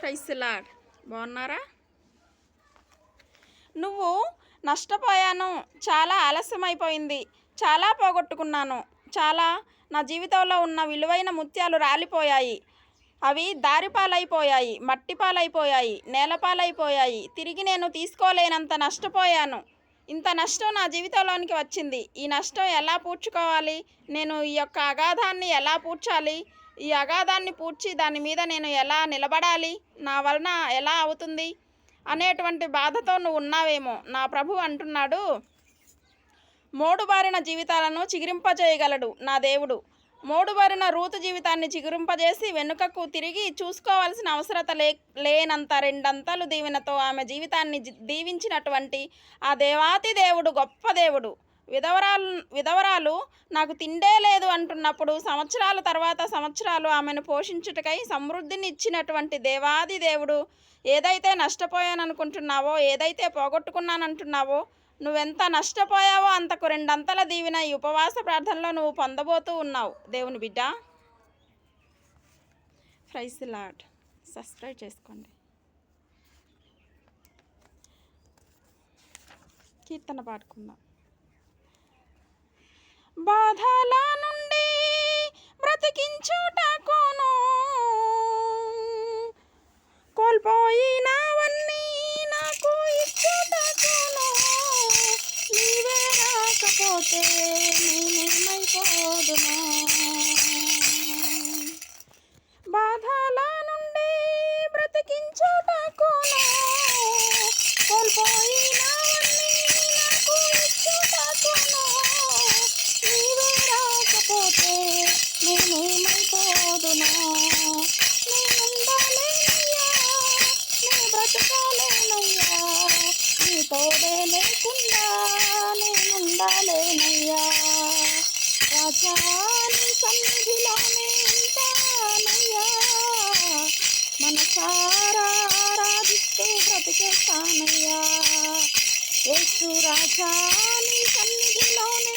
Praise the lord. బాగున్నారా? నువ్వు నష్టపోయాను, చాలా ఆలస్యమైపోయింది, చాలా పోగొట్టుకున్నాను, చాలా నా జీవితంలో ఉన్న విలువైన ముత్యాలు రాలిపోయాయి, అవి దారిపాలైపోయాయి, మట్టిపాలైపోయాయి, నేలపాలైపోయాయి, తిరిగి నేను తీసుకోలేనంత నష్టపోయాను. ఇంత నష్టం నా జీవితంలోనికి వచ్చింది. ఈ నష్టం ఎలా పూడ్చుకోవాలి? నేను ఈ యొక్క అగాధాన్ని ఎలా పూడ్చాలి? ఈ అగాధాన్ని పూడ్చి దాని మీద నేను ఎలా నిలబడాలి? నా వలన ఎలా అవుతుంది అనేటువంటి బాధతో నువ్వు ఉన్నావేమో. నా ప్రభు అంటున్నాడు, మోడుబారిన జీవితాలను చిగురింపజేయగలడు నా దేవుడు. మోడుబారిన రూతు జీవితాన్ని చిగురింపజేసి వెనుకకు తిరిగి చూసుకోవాల్సిన అవసరత లేనంత రెండంతలు దీవెనతో ఆమె జీవితాన్ని దీవించినటువంటి ఆ దేవాతి దేవుడు గొప్ప దేవుడు. విధవరాలు నాకు తిండే లేదు అంటున్నప్పుడు సంవత్సరాల తర్వాత సంవత్సరాలు ఆమెను పోషించుటకై సమృద్ధిని ఇచ్చినటువంటి దేవాది దేవుడు. ఏదైతే నష్టపోయాననుకుంటున్నావో, ఏదైతే పోగొట్టుకున్నానంటున్నావో, నువ్వెంత నష్టపోయావో అంతకు రెండంతల దీవెన ఈ ఉపవాస ప్రార్థనలో నువ్వు పొందబోతూ ఉన్నావు దేవుని బిడ్డ. Praise the lord. సబ్స్క్రైబ్ చేసుకోండి. కీర్తన పాడుకుందాం. బాధల నుండి బ్రతికించుటకును కోల్పోయినవన్నీ నాకు ఇచ్చుటకును నీవే రాకపోతే నేనేమైపోదును. బాధల నుండి బ్రతికించుటకును కోల్పోయినవన్నీ నాకు ఇచ్చుటకును నీవే రాకపోతే నేనేమైపోదును. నేనుండాలేనయ్యా, నీ బ్రతకాలేనయ్యా, నీ తోడే లేకుండా నేనుండాలేనయ్యా. రాజా నీ సన్నిధిలోనే ఉంటానయ్యా, మనసారా ఆరాధిస్తూ బ్రతికేస్తానయ్యా. యేసు రాజా నీ సన్నిధిలోనే